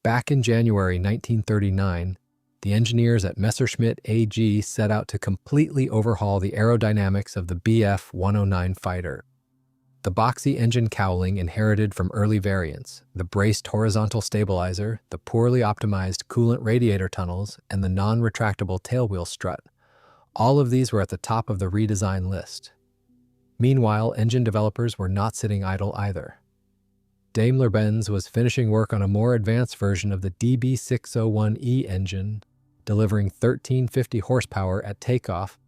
Back in January 1939, the engineers at Messerschmitt AG set out to completely overhaul the aerodynamics of the Bf-109 fighter. The boxy engine cowling inherited from early variants, the braced horizontal stabilizer, the poorly optimized coolant radiator tunnels, and the non-retractable tailwheel strut. All of these were at the top of the redesign list. Meanwhile, engine developers were not sitting idle either. Daimler-Benz was finishing work on a more advanced version of the DB601E engine, delivering 1350 horsepower at takeoff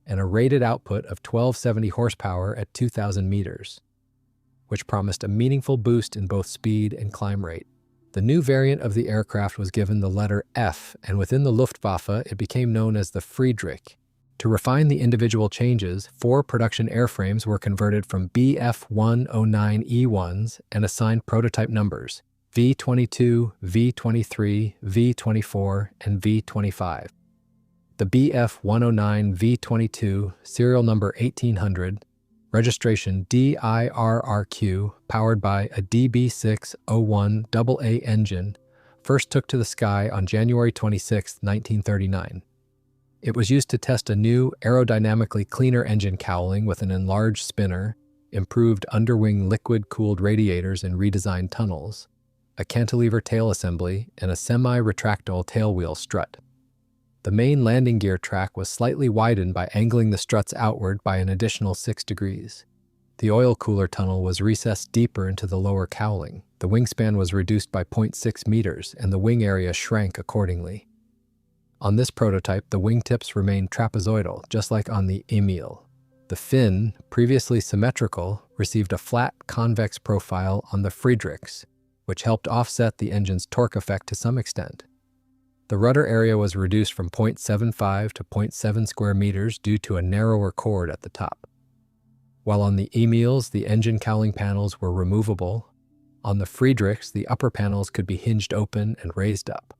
and a rated output of 1270 horsepower at 2,000 meters, which promised a meaningful boost in both speed and climb rate. The new variant of the aircraft was given the letter F, and within the Luftwaffe it became known as the Friedrich. To refine the individual changes, 4 production airframes were converted from Bf-109E1s and assigned prototype numbers V-22, V-23, V-24, and V-25. The Bf-109 V-22, serial number 1800, registration DIRRQ, powered by a DB601AA engine, first took to the sky on January 26, 1939. It was used to test a new, aerodynamically cleaner engine cowling with an enlarged spinner, improved underwing liquid-cooled radiators in redesigned tunnels, a cantilever tail assembly, and a semi-retractile tailwheel strut. The main landing gear track was slightly widened by angling the struts outward by an additional 6 degrees. The oil cooler tunnel was recessed deeper into the lower cowling. The wingspan was reduced by 0.6 meters, and the wing area shrank accordingly. On this prototype, the wingtips remained trapezoidal, just like on the Emil. The fin, previously symmetrical, received a flat, convex profile on the Friedrichs, which helped offset the engine's torque effect to some extent. The rudder area was reduced from 0.75 to 0.7 square meters due to a narrower chord at the top. While on the Emils, the engine cowling panels were removable, on the Friedrichs, the upper panels could be hinged open and raised up,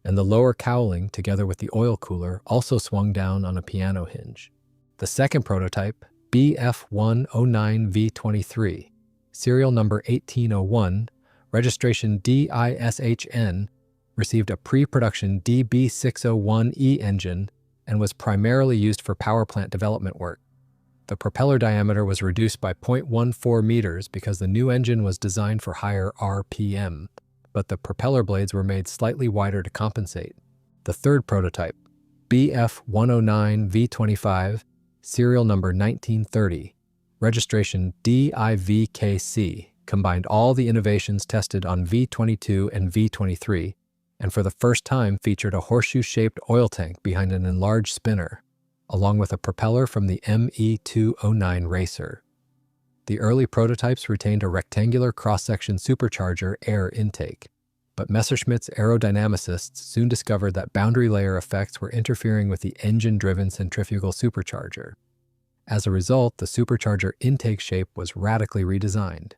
and the lower cowling, together with the oil cooler, also swung down on a piano hinge. The second prototype, Bf-109V23, serial number 1801, registration DISHN, received a pre-production DB601E engine and was primarily used for power plant development work. The propeller diameter was reduced by 0.14 meters because the new engine was designed for higher RPM, but the propeller blades were made slightly wider to compensate. The third prototype, Bf-109V25, serial number 1930, registration DIVKC, combined all the innovations tested on V22 and V23, and for the first time featured a horseshoe-shaped oil tank behind an enlarged spinner, along with a propeller from the ME209 Racer. The early prototypes retained a rectangular cross-section supercharger air intake, but Messerschmitt's aerodynamicists soon discovered that boundary layer effects were interfering with the engine-driven centrifugal supercharger. As a result, the supercharger intake shape was radically redesigned.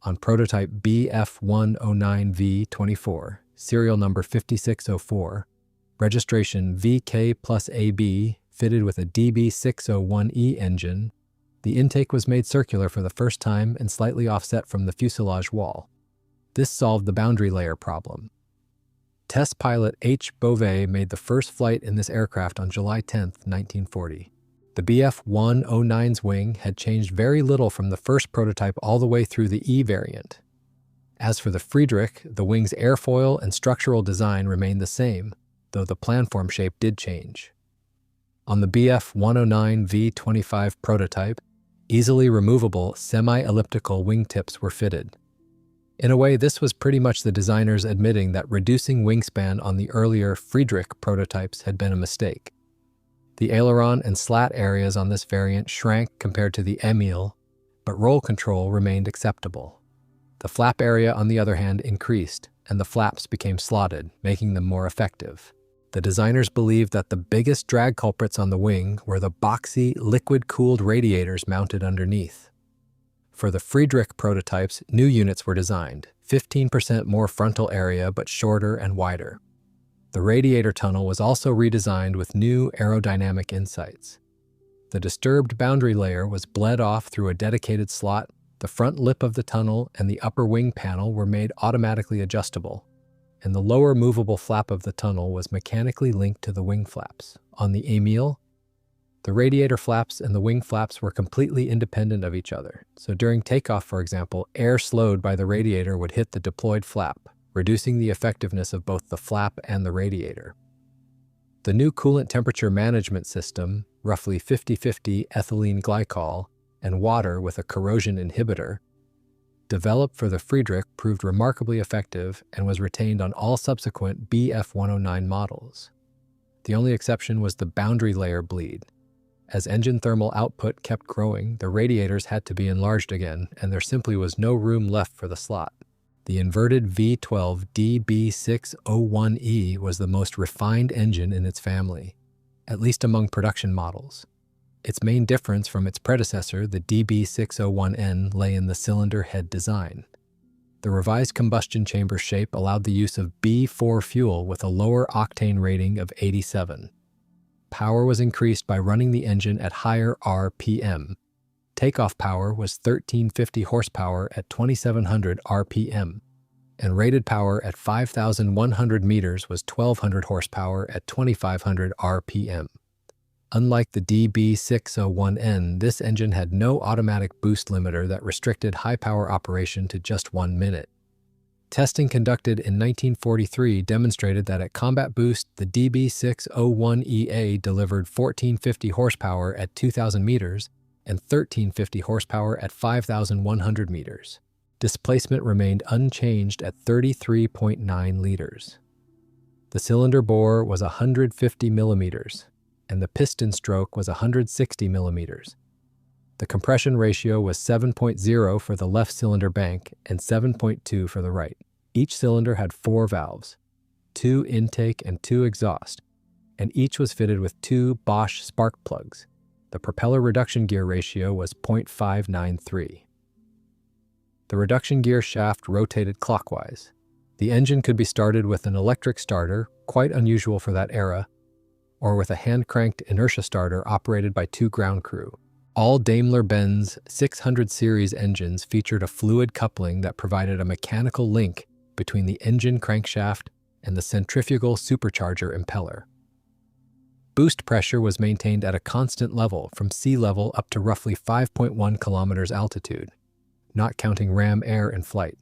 On prototype Bf-109V24, serial number 5604, registration VK+AB, fitted with a DB601E engine, the intake was made circular for the first time and slightly offset from the fuselage wall. This solved the boundary layer problem. Test pilot H. Beauvais made the first flight in this aircraft on July 10, 1940. The Bf-109's wing had changed very little from the first prototype all the way through the E variant. As for the Friedrich, the wing's airfoil and structural design remained the same, though the planform shape did change. On the Bf-109V25 prototype, easily removable semi-elliptical wingtips were fitted. In a way, this was pretty much the designers admitting that reducing wingspan on the earlier Friedrich prototypes had been a mistake. The aileron and slat areas on this variant shrank compared to the Emil, but roll control remained acceptable. The flap area, on the other hand, increased, and the flaps became slotted, making them more effective. The designers believed that the biggest drag culprits on the wing were the boxy, liquid-cooled radiators mounted underneath. For the Friedrich prototypes, new units were designed, 15% more frontal area but shorter and wider. The radiator tunnel was also redesigned with new aerodynamic insights. The disturbed boundary layer was bled off through a dedicated slot, the front lip of the tunnel and the upper wing panel were made automatically adjustable, and the lower movable flap of the tunnel was mechanically linked to the wing flaps. On the Emil, the radiator flaps and the wing flaps were completely independent of each other. So during takeoff, for example, air slowed by the radiator would hit the deployed flap, reducing the effectiveness of both the flap and the radiator. The new coolant temperature management system, roughly 50-50 ethylene glycol and water with a corrosion inhibitor, developed for the Friedrich, proved remarkably effective and was retained on all subsequent BF-109 models. The only exception was the boundary layer bleed. As engine thermal output kept growing, the radiators had to be enlarged again, and there simply was no room left for the slot. The inverted V12 DB601E was the most refined engine in its family, at least among production models. Its main difference from its predecessor, the DB601N, lay in the cylinder head design. The revised combustion chamber shape allowed the use of B4 fuel with a lower octane rating of 87. Power was increased by running the engine at higher RPM. Takeoff power was 1350 horsepower at 2700 RPM, and rated power at 5,100 meters was 1200 horsepower at 2500 RPM. Unlike the DB601N, this engine had no automatic boost limiter that restricted high-power operation to just 1 minute. Testing conducted in 1943 demonstrated that at combat boost, the DB601EA delivered 1450 horsepower at 2,000 meters and 1350 horsepower at 5,100 meters. Displacement remained unchanged at 33.9 liters. The cylinder bore was 150 millimeters, and the piston stroke was 160 millimeters. The compression ratio was 7.0 for the left cylinder bank and 7.2 for the right. Each cylinder had 4 valves, 2 intake and 2 exhaust, and each was fitted with 2 Bosch spark plugs. The propeller reduction gear ratio was 0.593. The reduction gear shaft rotated clockwise. The engine could be started with an electric starter, quite unusual for that era, or with a hand-cranked inertia starter operated by 2 ground crew. All Daimler-Benz 600 series engines featured a fluid coupling that provided a mechanical link between the engine crankshaft and the centrifugal supercharger impeller. Boost pressure was maintained at a constant level from sea level up to roughly 5.1 kilometers altitude, not counting ram air in flight.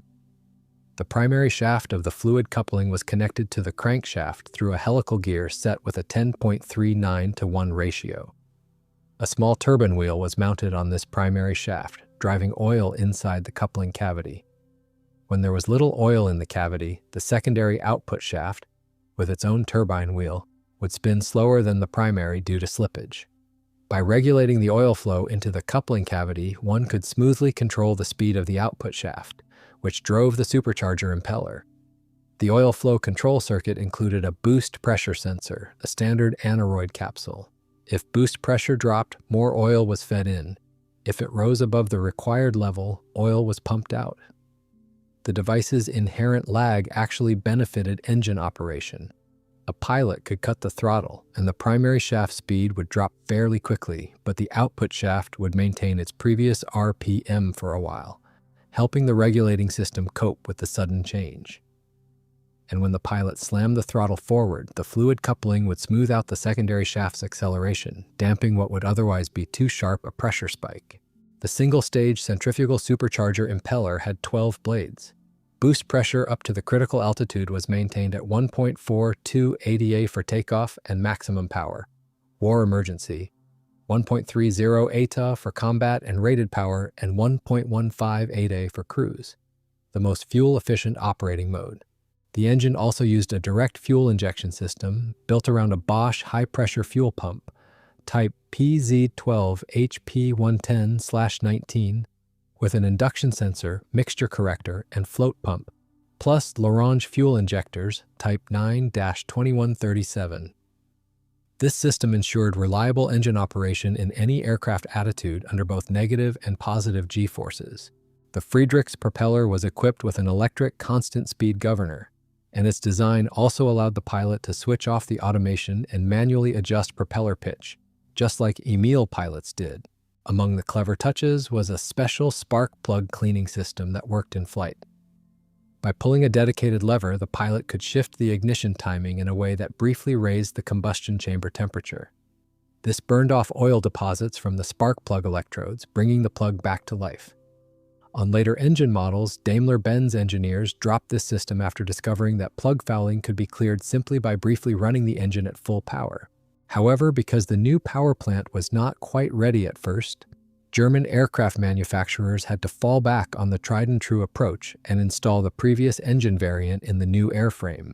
The primary shaft of the fluid coupling was connected to the crankshaft through a helical gear set with a 10.39:1 ratio. A small turbine wheel was mounted on this primary shaft, driving oil inside the coupling cavity. When there was little oil in the cavity, the secondary output shaft, with its own turbine wheel, would spin slower than the primary due to slippage. By regulating the oil flow into the coupling cavity, one could smoothly control the speed of the output shaft, which drove the supercharger impeller. The oil flow control circuit included a boost pressure sensor, a standard aneroid capsule. If boost pressure dropped, more oil was fed in. If it rose above the required level, oil was pumped out. The device's inherent lag actually benefited engine operation. A pilot could cut the throttle, and the primary shaft speed would drop fairly quickly, but the output shaft would maintain its previous RPM for a while, helping the regulating system cope with the sudden change. And when the pilot slammed the throttle forward, the fluid coupling would smooth out the secondary shaft's acceleration, damping what would otherwise be too sharp a pressure spike. The single-stage centrifugal supercharger impeller had 12 blades. Boost pressure up to the critical altitude was maintained at 1.42 ADA for takeoff and maximum power, war emergency, 1.30 ATA for combat and rated power, and 1.15 ADA for cruise, the most fuel-efficient operating mode. The engine also used a direct fuel injection system built around a Bosch high-pressure fuel pump, type PZ12 HP110/19, with an induction sensor, mixture corrector, and float pump, plus L'Orange fuel injectors, type 9-2137. This system ensured reliable engine operation in any aircraft attitude under both negative and positive G-forces. The Friedrich's propeller was equipped with an electric constant-speed governor, and its design also allowed the pilot to switch off the automation and manually adjust propeller pitch, just like Emil pilots did. Among the clever touches was a special spark plug cleaning system that worked in flight. By pulling a dedicated lever, the pilot could shift the ignition timing in a way that briefly raised the combustion chamber temperature. This burned off oil deposits from the spark plug electrodes, bringing the plug back to life. On later engine models, Daimler-Benz engineers dropped this system after discovering that plug fouling could be cleared simply by briefly running the engine at full power. However, because the new power plant was not quite ready at first, German aircraft manufacturers had to fall back on the tried-and-true approach and install the previous engine variant in the new airframe.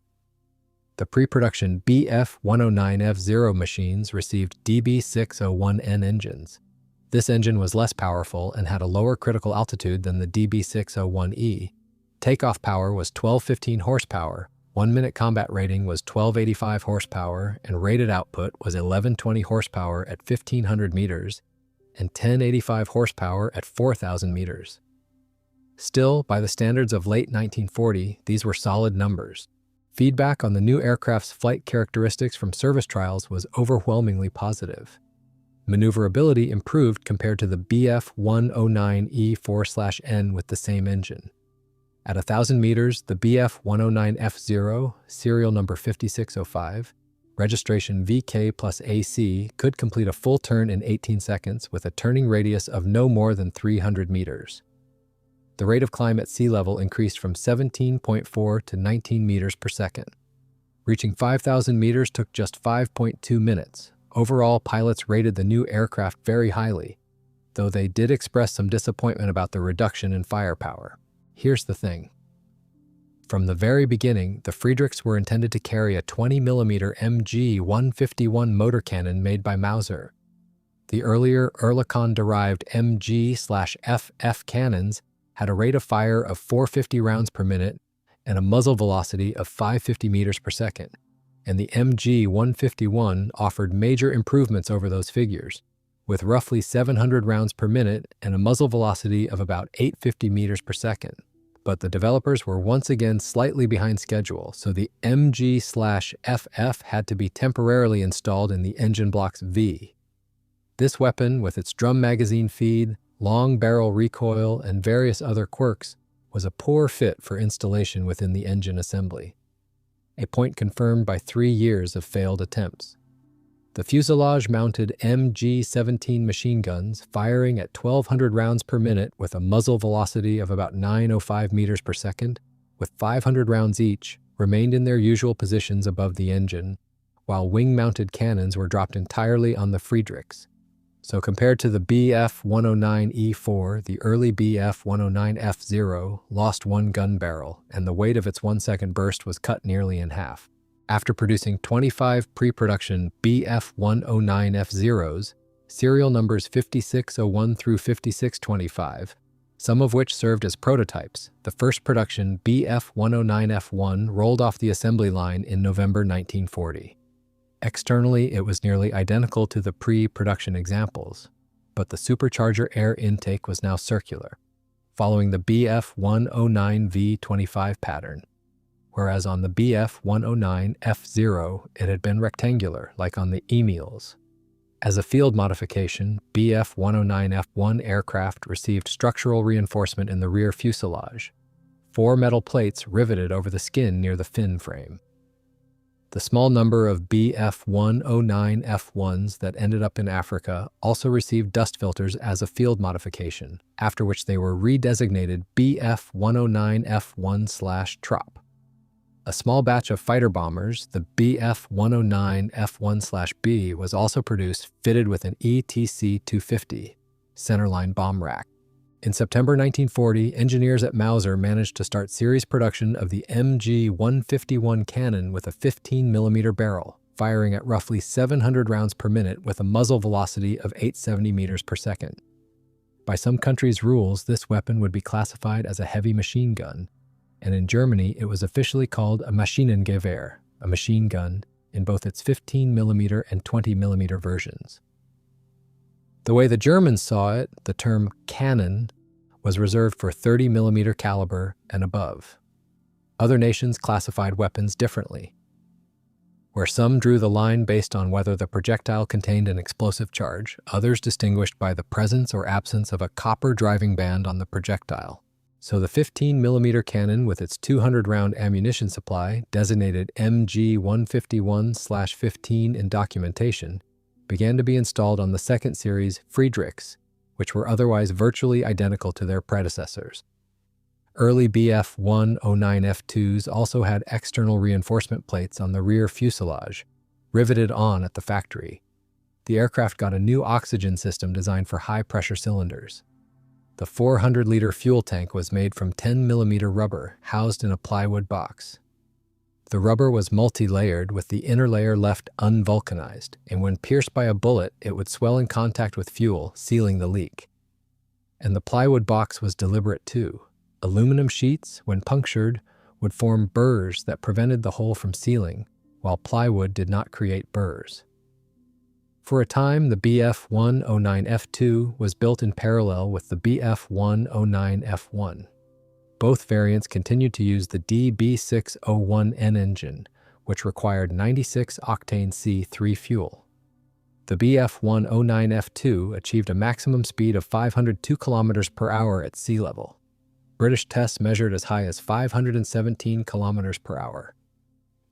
The pre-production Bf-109F0 machines received DB601N engines. This engine was less powerful and had a lower critical altitude than the DB601E. Takeoff power was 1215 horsepower, 1-minute combat rating was 1285 horsepower, and rated output was 1120 horsepower at 1500 meters and 1085 horsepower at 4,000 meters. Still, by the standards of late 1940, these were solid numbers. Feedback on the new aircraft's flight characteristics from service trials was overwhelmingly positive. Maneuverability improved compared to the Bf-109E4/N with the same engine. At 1,000 meters, the Bf-109F0, serial number 5605, registration VK plus AC, could complete a full turn in 18 seconds with a turning radius of no more than 300 meters. The rate of climb at sea level increased from 17.4 to 19 meters per second. Reaching 5,000 meters took just 5.2 minutes. Overall, pilots rated the new aircraft very highly, though they did express some disappointment about the reduction in firepower. Here's the thing. From the very beginning, the Friedrichs were intended to carry a 20mm MG-151 motor cannon made by Mauser. The earlier Oerlikon-derived MG/FF cannons had a rate of fire of 450 rounds per minute and a muzzle velocity of 550 meters per second, and the MG-151 offered major improvements over those figures, with roughly 700 rounds per minute and a muzzle velocity of about 850 meters per second. But the developers were once again slightly behind schedule, so the MG/FF had to be temporarily installed in the engine block's V. This weapon, with its drum magazine feed, long barrel recoil, and various other quirks, was a poor fit for installation within the engine assembly, a point confirmed by 3 years of failed attempts. The fuselage-mounted MG-17 machine guns, firing at 1,200 rounds per minute with a muzzle velocity of about 905 meters per second, with 500 rounds each, remained in their usual positions above the engine, while wing-mounted cannons were dropped entirely on the Friedrichs. So compared to the Bf-109E4, the early Bf-109F0 lost one gun barrel, and the weight of its 1-second burst was cut nearly in half. After producing 25 pre-production Bf-109F0s, serial numbers 5601 through 5625, some of which served as prototypes, the first production Bf-109F1 rolled off the assembly line in November 1940. Externally, it was nearly identical to the pre-production examples, but the supercharger air intake was now circular, following the Bf-109V25 pattern, whereas on the Bf-109F0 it had been rectangular, like on the Emils. As a field modification, Bf-109F1 aircraft received structural reinforcement in the rear fuselage, 4 metal plates riveted over the skin near the fin frame. The small number of Bf-109F1s that ended up in Africa also received dust filters as a field modification, after which they were redesignated Bf-109F1/Trop. A small batch of fighter bombers, the Bf-109F1/B, was also produced fitted with an ETC-250 centerline bomb rack. In September 1940, engineers at Mauser managed to start series production of the MG-151 cannon with a 15mm barrel, firing at roughly 700 rounds per minute with a muzzle velocity of 870 meters per second. By some countries' rules, this weapon would be classified as a heavy machine gun, and in Germany it was officially called a Maschinengewehr, a machine gun, in both its 15mm and 20mm versions. The way the Germans saw it, the term cannon was reserved for 30mm caliber and above. Other nations classified weapons differently, where some drew the line based on whether the projectile contained an explosive charge, others distinguished by the presence or absence of a copper driving band on the projectile. So the 15mm cannon with its 200-round ammunition supply, designated MG-151/15 in documentation, began to be installed on the second series Friedrichs, which were otherwise virtually identical to their predecessors. Early Bf-109F2s also had external reinforcement plates on the rear fuselage, riveted on at the factory. The aircraft got a new oxygen system designed for high-pressure cylinders. The 400-liter fuel tank was made from 10mm rubber, housed in a plywood box. The rubber was multi-layered, with the inner layer left unvulcanized, and when pierced by a bullet, it would swell in contact with fuel, sealing the leak. And the plywood box was deliberate too. Aluminum sheets, when punctured, would form burrs that prevented the hole from sealing, while plywood did not create burrs. For a time, the Bf-109F2 was built in parallel with the Bf-109F1. Both variants continued to use the DB601N engine, which required 96-octane C3 fuel. The Bf-109F2 achieved a maximum speed of 502 km per hour at sea level. British tests measured as high as 517 km per hour,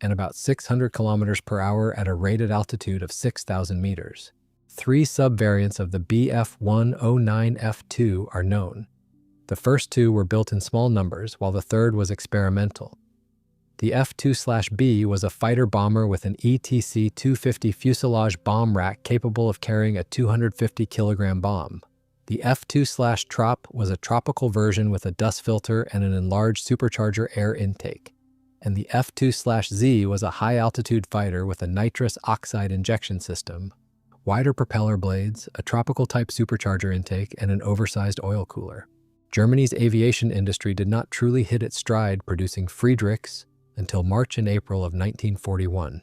and about 600 km per hour at a rated altitude of 6,000 meters. 3 sub-variants of the Bf-109F2 are known. The first 2 were built in small numbers, while the third was experimental. The F-2/B was a fighter bomber with an ETC-250 fuselage bomb rack capable of carrying a 250-kilogram bomb. The F-2/Trop was a tropical version with a dust filter and an enlarged supercharger air intake. And the F-2/Z was a high-altitude fighter with a nitrous oxide injection system, wider propeller blades, a tropical-type supercharger intake, and an oversized oil cooler. Germany's aviation industry did not truly hit its stride producing Friedrichs until March and April of 1941.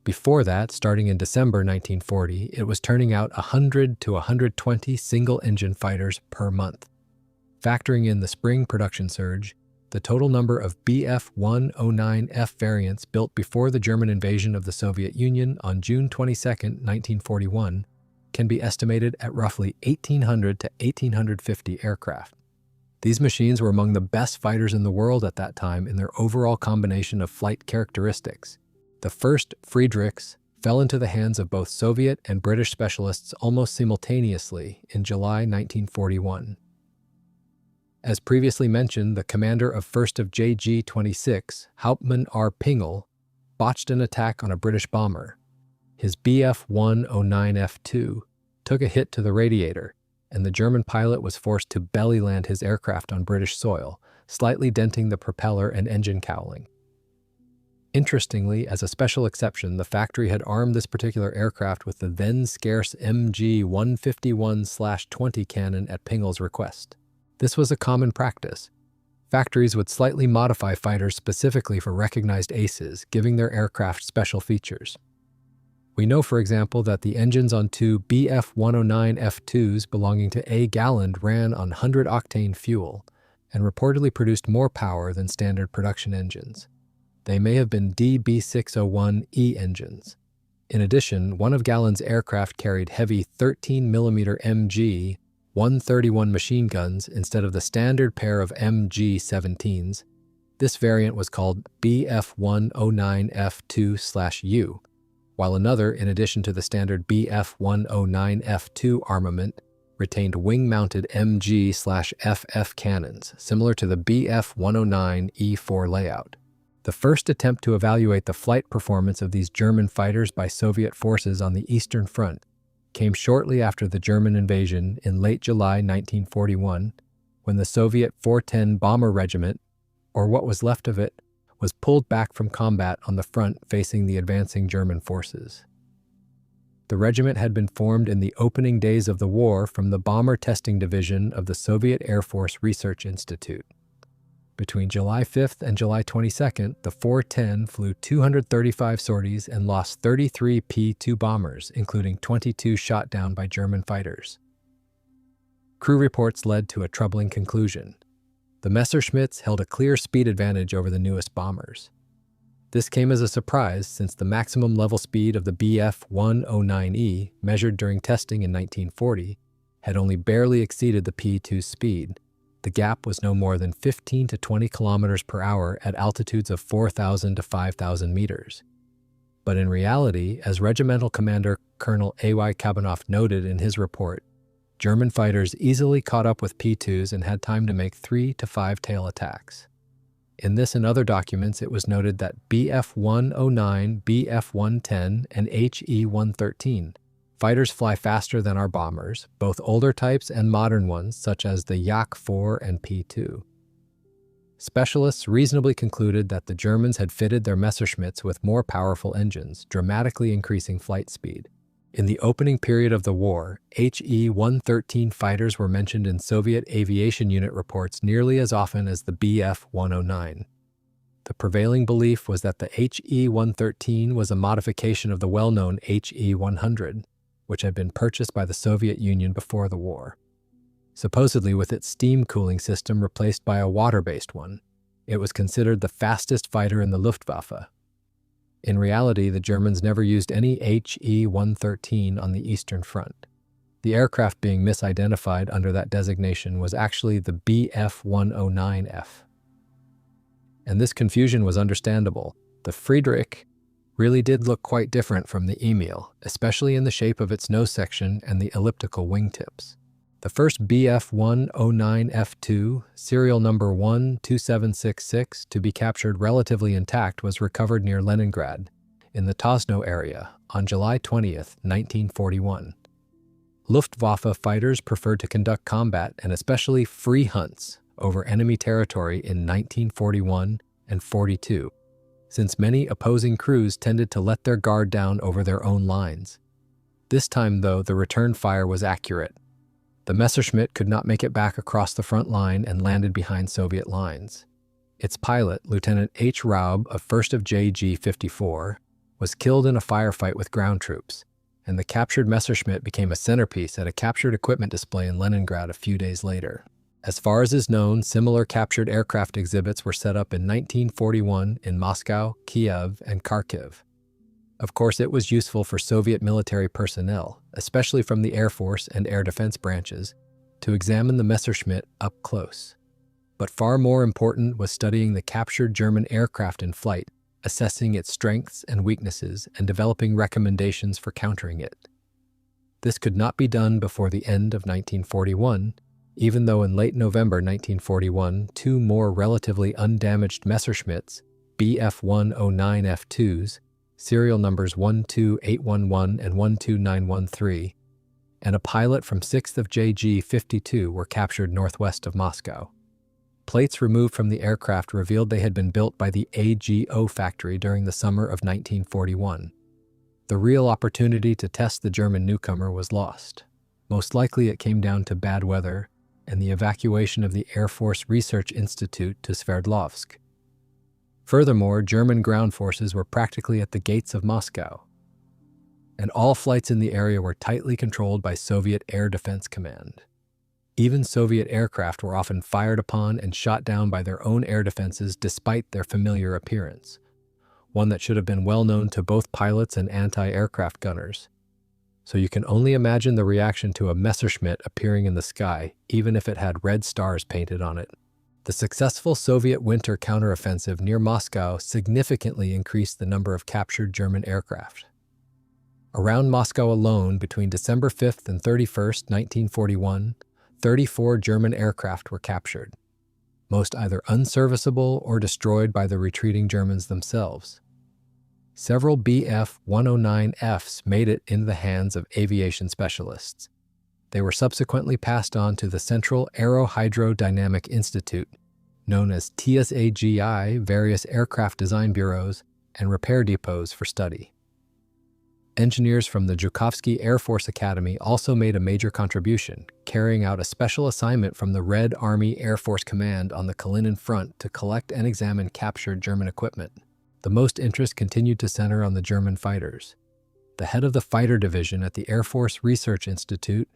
Before that, starting in December 1940, it was turning out 100 to 120 single-engine fighters per month. Factoring in the spring production surge, the total number of Bf-109F variants built before the German invasion of the Soviet Union on June 22, 1941, can be estimated at roughly 1,800 to 1,850 aircraft. These machines were among the best fighters in the world at that time in their overall combination of flight characteristics. The first Friedrichs fell into the hands of both Soviet and British specialists almost simultaneously in July 1941. As previously mentioned, the commander of 1st of JG-26, Hauptmann R. Pingel, botched an attack on a British bomber. His Bf-109F2 took a hit to the radiator, and the German pilot was forced to belly land his aircraft on British soil, slightly denting the propeller and engine cowling. Interestingly, as a special exception, the factory had armed this particular aircraft with the then scarce MG-151/20 cannon at Pingel's request. This was a common practice. Factories would slightly modify fighters specifically for recognized aces, giving their aircraft special features. We know, for example, that the engines on 2 Bf-109F2s belonging to A. Galland ran on 100-octane fuel and reportedly produced more power than standard production engines. They may have been DB601E engines. In addition, one of Galland's aircraft carried heavy 13mm MG-131 machine guns instead of the standard pair of MG-17s. This variant was called Bf-109F2/U, while another, in addition to the standard Bf-109F2 armament, retained wing-mounted MG/FF cannons, similar to the Bf-109E4 layout. The first attempt to evaluate the flight performance of these German fighters by Soviet forces on the Eastern Front came shortly after the German invasion in late July 1941, when the Soviet 410 Bomber Regiment, or what was left of it, was pulled back from combat on the front facing the advancing German forces. The regiment had been formed in the opening days of the war from the Bomber Testing Division of the Soviet Air Force Research Institute. Between July 5th and July 22nd, the 410 flew 235 sorties and lost 33 P-2 bombers, including 22 shot down by German fighters. Crew reports led to a troubling conclusion. The Messerschmitts held a clear speed advantage over the newest bombers. This came as a surprise since the maximum level speed of the Bf-109E, measured during testing in 1940, had only barely exceeded the P-2's speed, The gap was no more than 15 to 20 kilometers per hour at altitudes of 4,000 to 5,000 meters. But in reality, as Regimental Commander Colonel A.Y. Kabanoff noted in his report, German fighters easily caught up with P-2s and had time to make 3 to 5 tail attacks. In this and other documents, it was noted that Bf-109, Bf-110, and He-113 fighters fly faster than our bombers, both older types and modern ones, such as the Yak-4 and P-2. Specialists reasonably concluded that the Germans had fitted their Messerschmitts with more powerful engines, dramatically increasing flight speed. In the opening period of the war, He-113 fighters were mentioned in Soviet aviation unit reports nearly as often as the Bf-109. The prevailing belief was that the He-113 was a modification of the well-known He-100, which had been purchased by the Soviet Union before the war. Supposedly with its steam cooling system replaced by a water-based one, it was considered the fastest fighter in the Luftwaffe. In reality, the Germans never used any He-113 on the Eastern Front. The aircraft being misidentified under that designation was actually the Bf-109F. And this confusion was understandable. The Friedrich really did look quite different from the Emil, especially in the shape of its nose section and the elliptical wingtips. The first Bf-109F2, serial number 12766, to be captured relatively intact was recovered near Leningrad, in the Tosno area, on July 20th, 1941. Luftwaffe fighters preferred to conduct combat and especially free hunts over enemy territory in 1941 and 42, since many opposing crews tended to let their guard down over their own lines. This time, though, the return fire was accurate. The Messerschmitt could not make it back across the front line and landed behind Soviet lines. Its pilot, Lieutenant H. Raub of 1st of JG-54, was killed in a firefight with ground troops, and the captured Messerschmitt became a centerpiece at a captured equipment display in Leningrad a few days later. As far as is known, similar captured aircraft exhibits were set up in 1941 in Moscow, Kiev, and Kharkiv. Of course, it was useful for Soviet military personnel, especially from the Air Force and Air Defense branches, to examine the Messerschmitt up close. But far more important was studying the captured German aircraft in flight, assessing its strengths and weaknesses, and developing recommendations for countering it. This could not be done before the end of 1941, even though in late November 1941, 2 more relatively undamaged Messerschmitts, Bf-109F2s, serial numbers 12811 and 12913, and a pilot from 6th of JG-52 were captured northwest of Moscow. Plates removed from the aircraft revealed they had been built by the AGO factory during the summer of 1941. The real opportunity to test the German newcomer was lost. Most likely it came down to bad weather and the evacuation of the Air Force Research Institute to Sverdlovsk. Furthermore, German ground forces were practically at the gates of Moscow, and all flights in the area were tightly controlled by Soviet Air Defense Command. Even Soviet aircraft were often fired upon and shot down by their own air defenses despite their familiar appearance, one that should have been well known to both pilots and anti-aircraft gunners. So you can only imagine the reaction to a Messerschmitt appearing in the sky, even if it had red stars painted on it. The successful Soviet winter counteroffensive near Moscow significantly increased the number of captured German aircraft. Around Moscow alone, between December 5th and 31st, 1941, 34 German aircraft were captured, most either unserviceable or destroyed by the retreating Germans themselves. Several Bf-109Fs made it into the hands of aviation specialists. They were subsequently passed on to the Central Aerodynamic Institute, known as TSAGI, various aircraft design bureaus, and repair depots for study. Engineers from the Zhukovsky Air Force Academy also made a major contribution, carrying out a special assignment from the Red Army Air Force Command on the Kalinin Front to collect and examine captured German equipment. The most interest continued to center on the German fighters. The head of the fighter division at the Air Force Research Institute,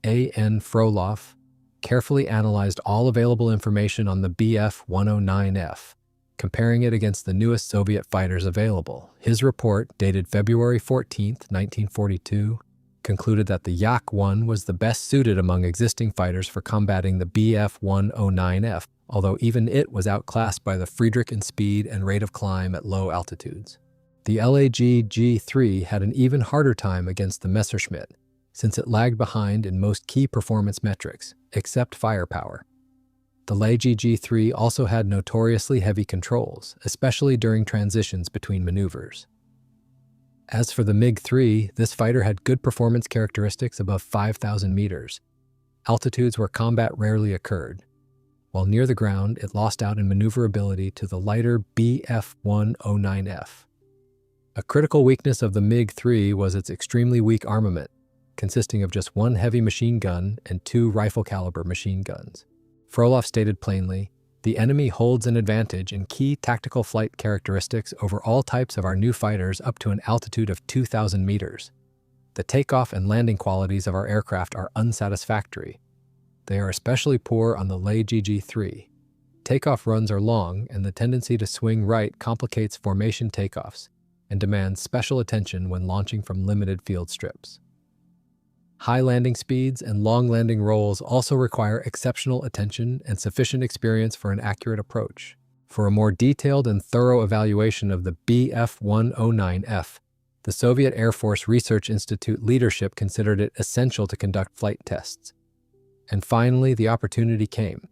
A.N. Froloff, carefully analyzed all available information on the Bf-109F, comparing it against the newest Soviet fighters available. His report, dated February 14, 1942, concluded that the Yak-1 was the best suited among existing fighters for combating the Bf-109F, although even it was outclassed by the Friedrich in speed and rate of climb at low altitudes. The LAG-G3 had an even harder time against the Messerschmitt, since it lagged behind in most key performance metrics, except firepower. The LAG-G3 also had notoriously heavy controls, especially during transitions between maneuvers. As for the MiG-3, this fighter had good performance characteristics above 5,000 meters, altitudes where combat rarely occurred, while near the ground it lost out in maneuverability to the lighter Bf-109F. A critical weakness of the MiG-3 was its extremely weak armament, consisting of just one heavy machine gun and 2 rifle-caliber machine guns. Frolov stated plainly, "The enemy holds an advantage in key tactical flight characteristics over all types of our new fighters up to an altitude of 2,000 meters. The takeoff and landing qualities of our aircraft are unsatisfactory. They are especially poor on the LAG-G3. Takeoff runs are long, and the tendency to swing right complicates formation takeoffs and demands special attention when launching from limited field strips. High landing speeds and long landing rolls also require exceptional attention and sufficient experience for an accurate approach. For a more detailed and thorough evaluation of the Bf-109F, the Soviet Air Force Research Institute leadership considered it essential to conduct flight tests. And finally, the opportunity came.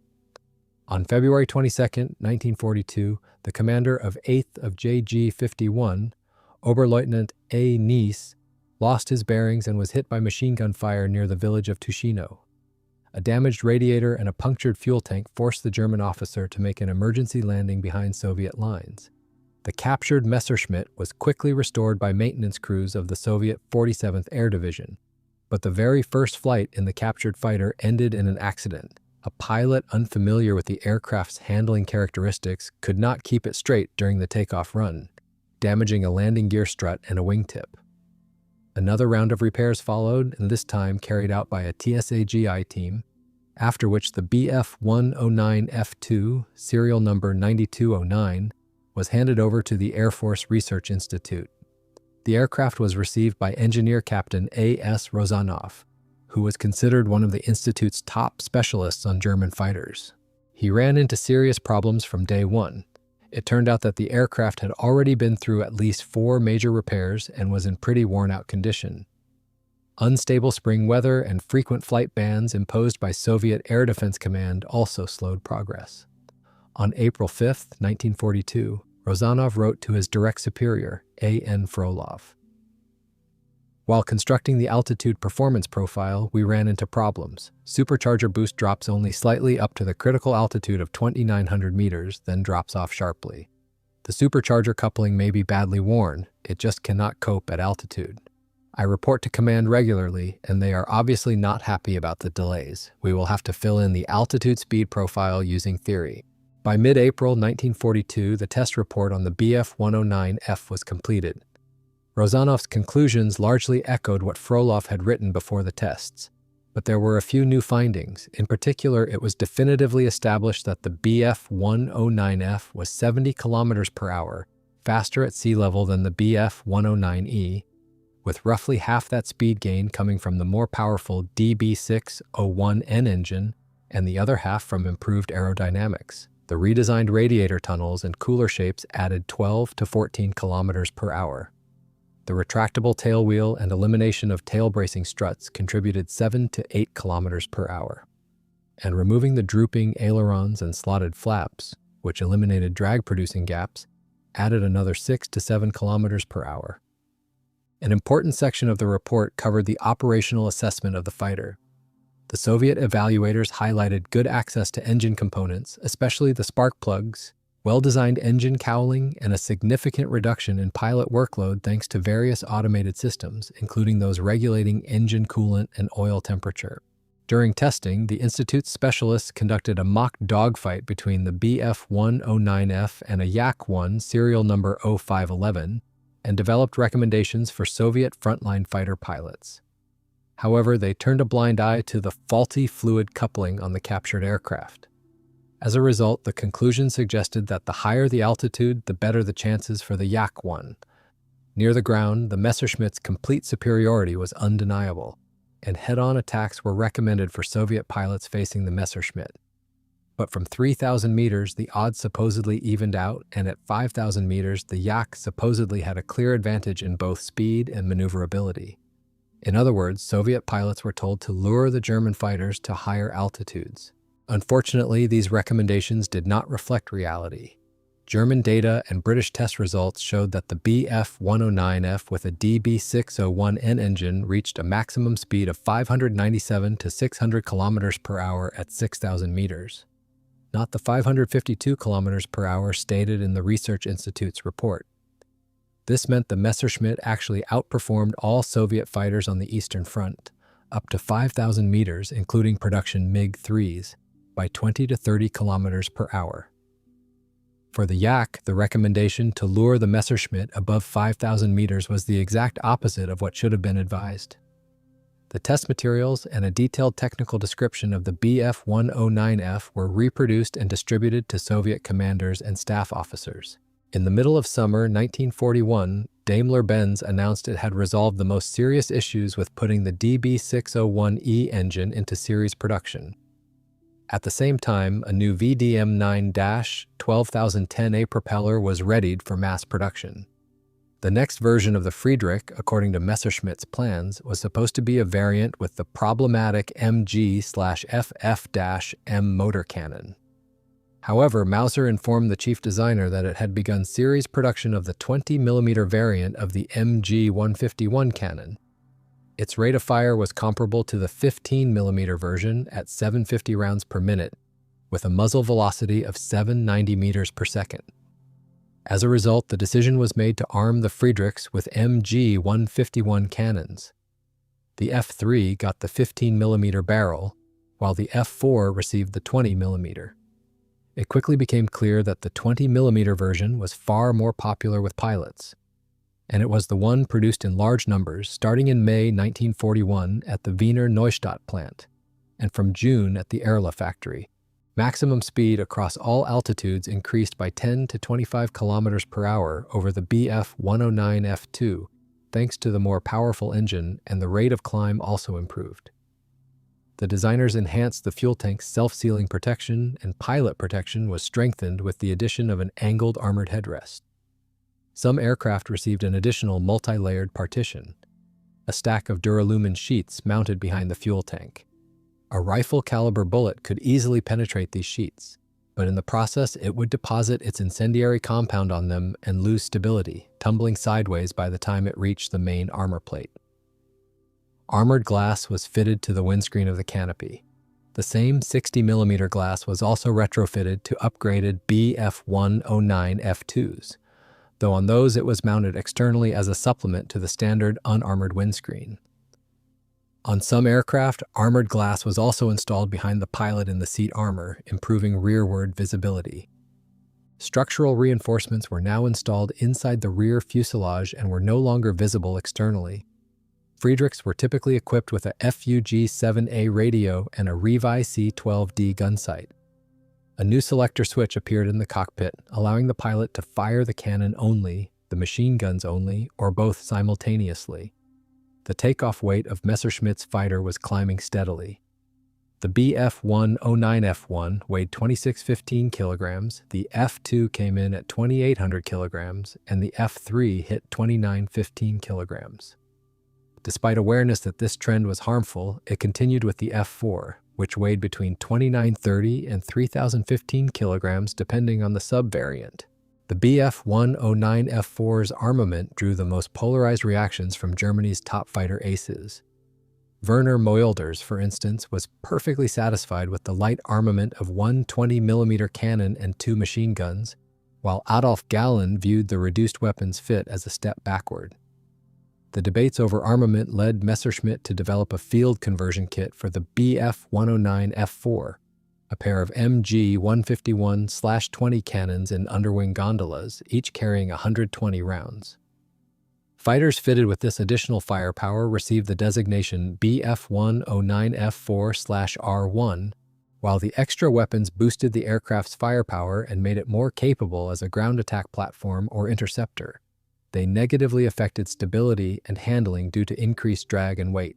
On February 22, 1942, the commander of 8th of JG-51, Oberleutnant A. Nies, lost his bearings and was hit by machine gun fire near the village of Tushino. A damaged radiator and a punctured fuel tank forced the German officer to make an emergency landing behind Soviet lines. The captured Messerschmitt was quickly restored by maintenance crews of the Soviet 47th Air Division, but the very first flight in the captured fighter ended in an accident. A pilot unfamiliar with the aircraft's handling characteristics could not keep it straight during the takeoff run, damaging a landing gear strut and a wingtip. Another round of repairs followed, and this time carried out by a TSAGI team, after which the Bf-109F2, serial number 9209, was handed over to the Air Force Research Institute. The aircraft was received by Engineer Captain A.S. Rozanov, who was considered one of the Institute's top specialists on German fighters. He ran into serious problems from day one. It turned out that the aircraft had already been through at least 4 major repairs and was in pretty worn-out condition. Unstable spring weather and frequent flight bans imposed by Soviet Air Defense Command also slowed progress. On April 5, 1942, Rozanov wrote to his direct superior, A.N. Frolov. While constructing the altitude performance profile, we ran into problems. Supercharger boost drops only slightly up to the critical altitude of 2,900 meters, then drops off sharply. The supercharger coupling may be badly worn, it just cannot cope at altitude. I report to command regularly, and they are obviously not happy about the delays. We will have to fill in the altitude speed profile using theory. By mid-April 1942, the test report on the Bf-109F was completed. Rozanov's conclusions largely echoed what Frolov had written before the tests, but there were a few new findings. In particular, it was definitively established that the Bf-109F was 70 kilometers per hour, faster at sea level than the Bf-109E, with roughly half that speed gain coming from the more powerful DB601N engine and the other half from improved aerodynamics. The redesigned radiator tunnels and cooler shapes added 12 to 14 kilometers per hour. The retractable tail wheel and elimination of tail bracing struts contributed 7 to 8 kilometers per hour. And removing the drooping ailerons and slotted flaps, which eliminated drag-producing gaps, added another 6 to 7 kilometers per hour. An important section of the report covered the operational assessment of the fighter. The Soviet evaluators highlighted good access to engine components, especially the spark plugs, well-designed engine cowling, and a significant reduction in pilot workload thanks to various automated systems, including those regulating engine coolant and oil temperature. During testing, the Institute's specialists conducted a mock dogfight between the Bf-109F and a Yak-1 serial number 0511 and developed recommendations for Soviet frontline fighter pilots. However, they turned a blind eye to the faulty fluid coupling on the captured aircraft. As a result, the conclusion suggested that the higher the altitude, the better the chances for the Yak-1. Near the ground, the Messerschmitt's complete superiority was undeniable, and head-on attacks were recommended for Soviet pilots facing the Messerschmitt. But from 3,000 meters, the odds supposedly evened out, and at 5,000 meters, the Yak supposedly had a clear advantage in both speed and maneuverability. In other words, Soviet pilots were told to lure the German fighters to higher altitudes. Unfortunately, these recommendations did not reflect reality. German data and British test results showed that the Bf-109F with a DB601N engine reached a maximum speed of 597 to 600 kilometers per hour at 6,000 meters, not the 552 kilometers per hour stated in the Research Institute's report. This meant the Messerschmitt actually outperformed all Soviet fighters on the Eastern Front, up to 5,000 meters, including production MiG-3s, by 20 to 30 kilometers per hour. For the Yak, the recommendation to lure the Messerschmitt above 5,000 meters was the exact opposite of what should have been advised. The test materials and a detailed technical description of the Bf-109F were reproduced and distributed to Soviet commanders and staff officers. In the middle of summer 1941, Daimler-Benz announced it had resolved the most serious issues with putting the DB601E engine into series production. At the same time, a new VDM-9-12010A propeller was readied for mass production. The next version of the Friedrich, according to Messerschmitt's plans, was supposed to be a variant with the problematic MG/FF-M motor cannon. However, Mauser informed the chief designer that it had begun series production of the 20mm variant of the MG-151 cannon. Its rate of fire was comparable to the 15mm version at 750 rounds per minute, with a muzzle velocity of 790 meters per second. As a result, the decision was made to arm the Friedrichs with MG-151 cannons. The F-3 got the 15mm barrel, while the F-4 received the 20mm. It quickly became clear that the 20mm version was far more popular with pilots, and it was the one produced in large numbers starting in May 1941 at the Wiener Neustadt plant, and from June at the Erla factory. Maximum speed across all altitudes increased by 10 to 25 kilometers per hour over the Bf-109F2, thanks to the more powerful engine, and the rate of climb also improved. The designers enhanced the fuel tank's self-sealing protection, and pilot protection was strengthened with the addition of an angled armored headrest. Some aircraft received an additional multi-layered partition, a stack of duralumin sheets mounted behind the fuel tank. A rifle-caliber bullet could easily penetrate these sheets, but in the process it would deposit its incendiary compound on them and lose stability, tumbling sideways by the time it reached the main armor plate. Armored glass was fitted to the windscreen of the canopy. The same 60mm glass was also retrofitted to upgraded Bf-109 F2s, though on those it was mounted externally as a supplement to the standard unarmored windscreen. On some aircraft, armored glass was also installed behind the pilot in the seat armor, improving rearward visibility. Structural reinforcements were now installed inside the rear fuselage and were no longer visible externally. Friedrichs were typically equipped with a FUG-7A radio and a Revi C-12D gun sight. A new selector switch appeared in the cockpit, allowing the pilot to fire the cannon only, the machine guns only, or both simultaneously. The takeoff weight of Messerschmitt's fighter was climbing steadily. The Bf-109F1 weighed 2,615 kilograms, the F2 came in at 2,800 kilograms, and the F3 hit 2,915 kilograms. Despite awareness that this trend was harmful, it continued with the F4, which weighed between 2,930 and 3,015 kilograms depending on the sub-variant. The Bf-109F4's armament drew the most polarized reactions from Germany's top fighter aces. Werner Moilders, for instance, was perfectly satisfied with the light armament of one 20mm cannon and 2 machine guns, while Adolf Galland viewed the reduced weapons fit as a step backward. The debates over armament led Messerschmitt to develop a field conversion kit for the Bf-109F4, a pair of MG-151/20 cannons in underwing gondolas, each carrying 120 rounds. Fighters fitted with this additional firepower received the designation Bf-109F4/R1, while the extra weapons boosted the aircraft's firepower and made it more capable as a ground attack platform or interceptor. they negatively affected stability and handling due to increased drag and weight.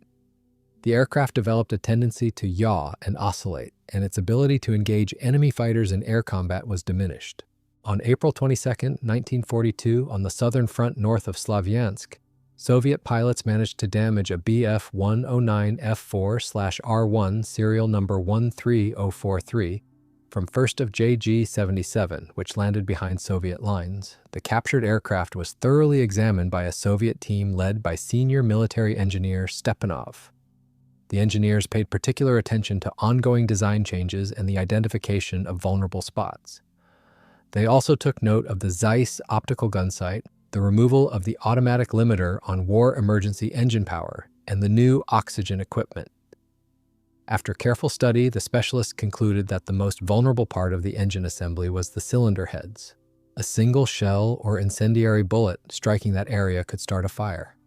The aircraft developed a tendency to yaw and oscillate, and its ability to engage enemy fighters in air combat was diminished. On April 22, 1942, on the southern front north of Slavyansk, Soviet pilots managed to damage a Bf-109F4/R1 serial number 13043 from 1st of JG-77, which landed behind Soviet lines. The captured aircraft was thoroughly examined by a Soviet team led by senior military engineer Stepanov. The engineers paid particular attention to ongoing design changes and the identification of vulnerable spots. They also took note of the Zeiss optical gun sight, the removal of the automatic limiter on war emergency engine power, and the new oxygen equipment. After careful study, the specialists concluded that the most vulnerable part of the engine assembly was the cylinder heads. A single shell or incendiary bullet striking that area could start a fire.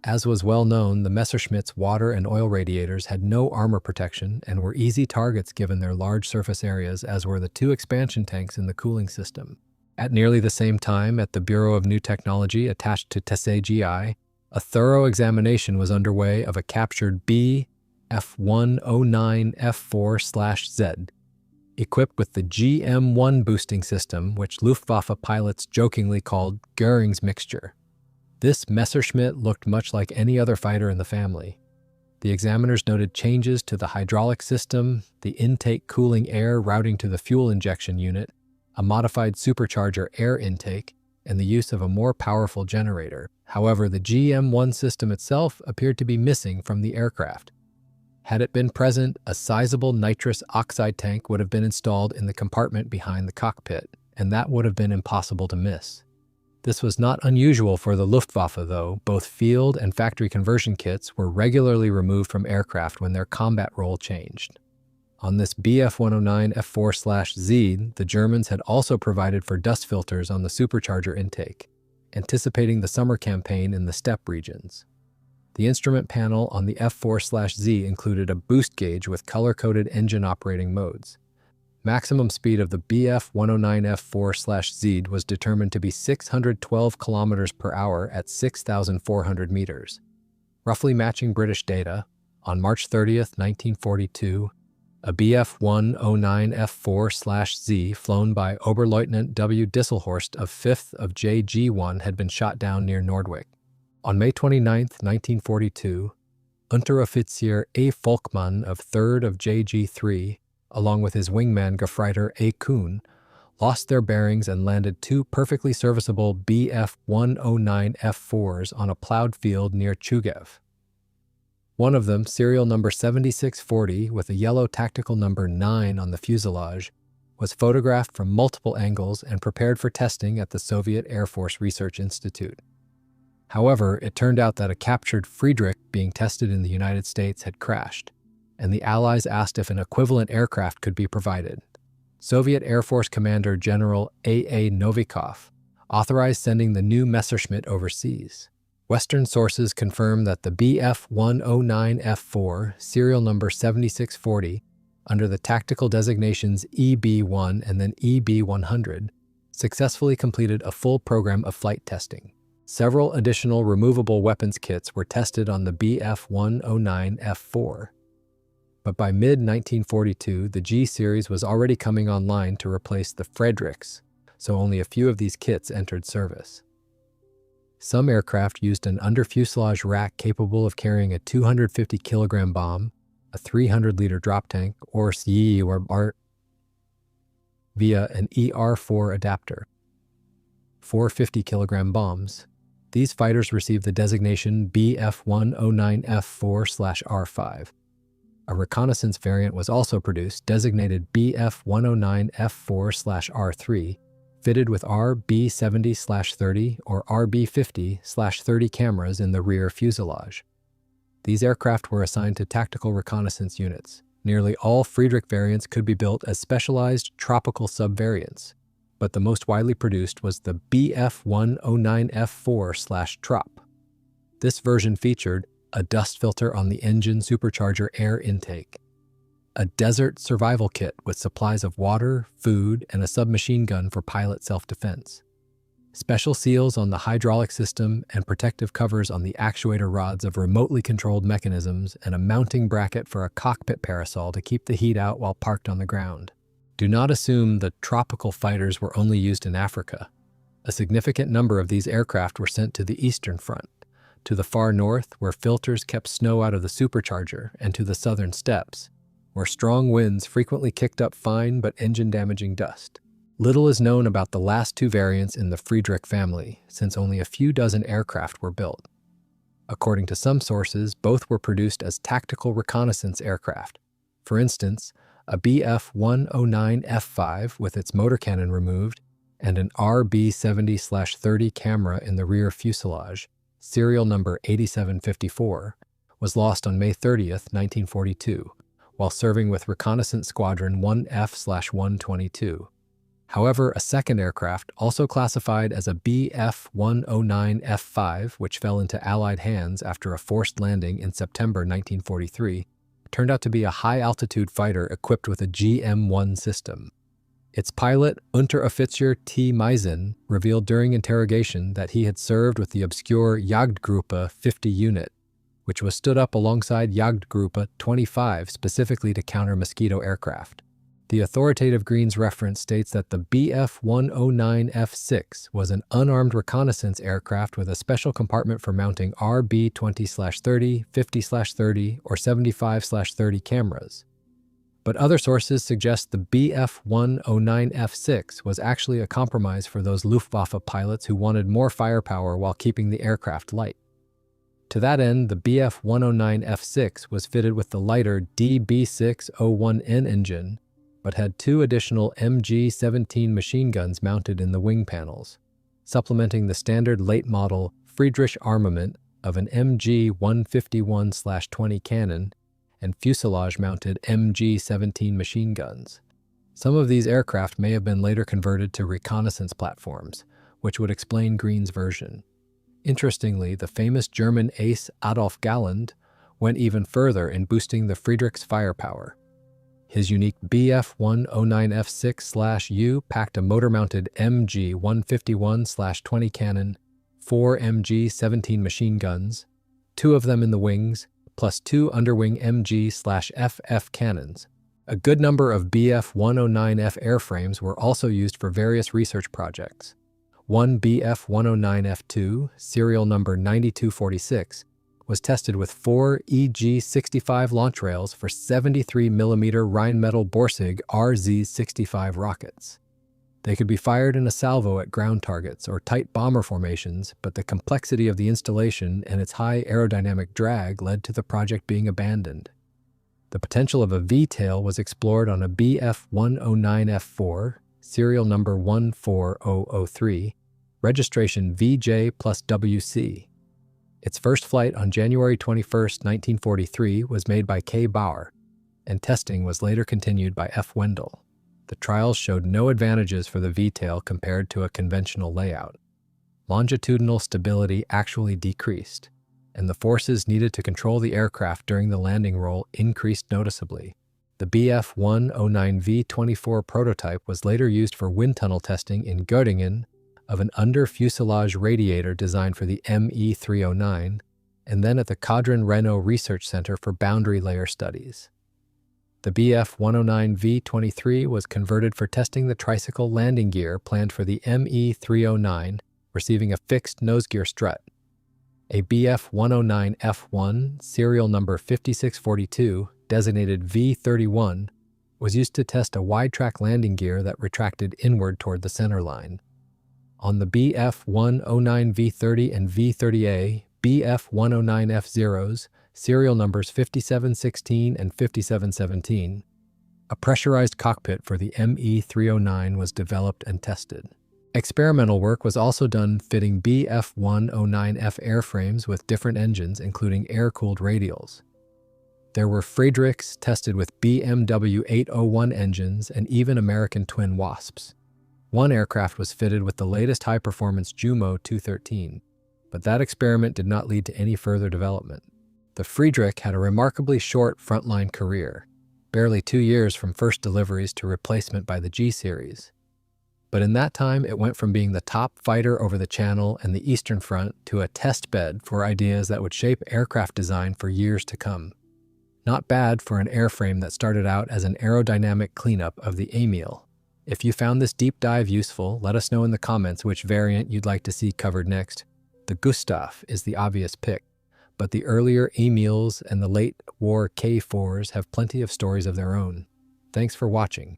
As was well known, the Messerschmitt's water and oil radiators had no armor protection and were easy targets given their large surface areas, as were the two expansion tanks in the cooling system. At nearly the same time, at the Bureau of New Technology attached to TSAGI, a thorough examination was underway of a captured Bf-109F4/Z, equipped with the GM-1 boosting system, which Luftwaffe pilots jokingly called Göring's mixture. This Messerschmitt looked much like any other fighter in the family. The examiners noted changes to the hydraulic system, the intake cooling air routing to the fuel injection unit, a modified supercharger air intake, and the use of a more powerful generator. However, the GM-1 system itself appeared to be missing from the aircraft. Had it been present, a sizable nitrous oxide tank would have been installed in the compartment behind the cockpit, and that would have been impossible to miss. This was not unusual for the Luftwaffe, though. Both field and factory conversion kits were regularly removed from aircraft when their combat role changed. On this Bf-109F4/Z, the Germans had also provided for dust filters on the supercharger intake, anticipating the summer campaign in the steppe regions. The instrument panel on the F4/Z included a boost gauge with color-coded engine operating modes. Maximum speed of the Bf-109F4/Z was determined to be 612 km per hour at 6,400 meters. Roughly matching British data, on March 30, 1942, a Bf-109F4/Z flown by Oberleutnant W. Disselhorst of 5th of JG-1 had been shot down near Nordwijk. On May 29, 1942, Unteroffizier A. Volkmann of 3rd of JG-3, along with his wingman Gefreiter A. Kuhn, lost their bearings and landed two perfectly serviceable Bf-109F4s on a plowed field near Chugev. One of them, serial number 7640 with a yellow tactical number 9 on the fuselage, was photographed from multiple angles and prepared for testing at the Soviet Air Force Research Institute. However, it turned out that a captured Friedrich being tested in the United States had crashed, and the Allies asked if an equivalent aircraft could be provided. Soviet Air Force Commander General A. Novikov authorized sending the new Messerschmitt overseas. Western sources confirm that the Bf-109F4, serial number 7640, under the tactical designations EB-1 and then EB-100, successfully completed a full program of flight testing. Several additional removable weapons kits were tested on the Bf-109F4. But by mid-1942, the G-series was already coming online to replace the Friedrichs, so only a few of these kits entered service. Some aircraft used an under-fuselage rack capable of carrying a 250-kilogram bomb, a 300-liter drop tank, or SYE or ART, via an ER-4 adapter. 450-kilogram bombs. These fighters received the designation Bf-109F4/R5. A reconnaissance variant was also produced, designated Bf-109F4/R3, fitted with RB-70/30 or RB-50/30 cameras in the rear fuselage. These aircraft were assigned to tactical reconnaissance units. Nearly all Friedrich variants could be built as specialized tropical subvariants, but the most widely produced was the Bf-109F4/Trop. This version featured a dust filter on the engine supercharger air intake, a desert survival kit with supplies of water, food, and a submachine gun for pilot self-defense, Special seals on the hydraulic system and protective covers on the actuator rods of remotely controlled mechanisms, and a mounting bracket for a cockpit parasol to keep the heat out while parked on the ground. Do not assume the tropical fighters were only used in Africa. A significant number of these aircraft were sent to the Eastern Front, to the far north, where filters kept snow out of the supercharger, and to the southern steppes, where strong winds frequently kicked up fine but engine-damaging dust. Little is known about the last two variants in the Friedrich family, since only a few dozen aircraft were built. According to some sources, both were produced as tactical reconnaissance aircraft. For instance, a Bf-109F5 with its motor cannon removed and an RB-70/30 camera in the rear fuselage, serial number 8754, was lost on May 30, 1942, while serving with Reconnaissance Squadron 1F/122. However, a second aircraft, also classified as a Bf-109F5, which fell into Allied hands after a forced landing in September 1943, turned out to be a high-altitude fighter equipped with a GM-1 system. Its pilot, Unteroffizier T. Meisen, revealed during interrogation that he had served with the obscure Jagdgruppe 50 unit, which was stood up alongside Jagdgruppe 25 specifically to counter Mosquito aircraft. The authoritative Green's reference states that the Bf-109F6 was an unarmed reconnaissance aircraft with a special compartment for mounting RB-20/30, 50/30, or 75/30 cameras. But other sources suggest the Bf-109F6 was actually a compromise for those Luftwaffe pilots who wanted more firepower while keeping the aircraft light. To that end, the Bf-109F6 was fitted with the lighter DB601N engine, but had two additional MG-17 machine guns mounted in the wing panels, supplementing the standard late-model Friedrich armament of an MG-151/20 cannon and fuselage-mounted MG-17 machine guns. Some of these aircraft may have been later converted to reconnaissance platforms, which would explain Green's version. Interestingly, the famous German ace Adolf Galland went even further in boosting the Friedrich's firepower. His unique Bf-109F6/U packed a motor-mounted MG-151/20 cannon, 4 MG-17 machine guns, 2 of them in the wings, plus 2 underwing MG/FF cannons. A good number of Bf-109F airframes were also used for various research projects. One Bf-109F2, serial number 9246, was tested with 4 EG-65 launch rails for 73mm Rheinmetall Borsig RZ-65 rockets. They could be fired in a salvo at ground targets or tight bomber formations, but the complexity of the installation and its high aerodynamic drag led to the project being abandoned. The potential of a V-tail was explored on a Bf-109F4, serial number 14003, registration VJ+WC. Its first flight on January 21, 1943 was made by K. Bauer, and testing was later continued by F. Wendell. The trials showed no advantages for the V-tail compared to a conventional layout. Longitudinal stability actually decreased, and the forces needed to control the aircraft during the landing roll increased noticeably. The Bf-109V-24 prototype was later used for wind tunnel testing in Göttingen of an under-fuselage radiator designed for the ME-309, and then at the Kadran Renault Research Center for boundary layer studies. The Bf-109V-23 was converted for testing the tricycle landing gear planned for the ME-309, receiving a fixed nose gear strut. A Bf-109F1, serial number 5642, designated V-31, was used to test a wide-track landing gear that retracted inward toward the center line. On the Bf-109V-30 and V-30A, Bf-109F-0s, serial numbers 5716 and 5717, a pressurized cockpit for the ME-309 was developed and tested. Experimental work was also done fitting Bf-109F airframes with different engines, including air-cooled radials. There were Friedrichs tested with BMW 801 engines and even American twin Wasps. One aircraft was fitted with the latest high-performance Jumo 213, but that experiment did not lead to any further development. The Friedrich had a remarkably short frontline career, barely 2 years from first deliveries to replacement by the G-series. But in that time, it went from being the top fighter over the Channel and the Eastern Front to a test bed for ideas that would shape aircraft design for years to come. Not bad for an airframe that started out as an aerodynamic cleanup of the Emil. If you found this deep dive useful, let us know in the comments which variant you'd like to see covered next. The Gustav is the obvious pick, but the earlier Emils and the late war K4s have plenty of stories of their own. Thanks for watching.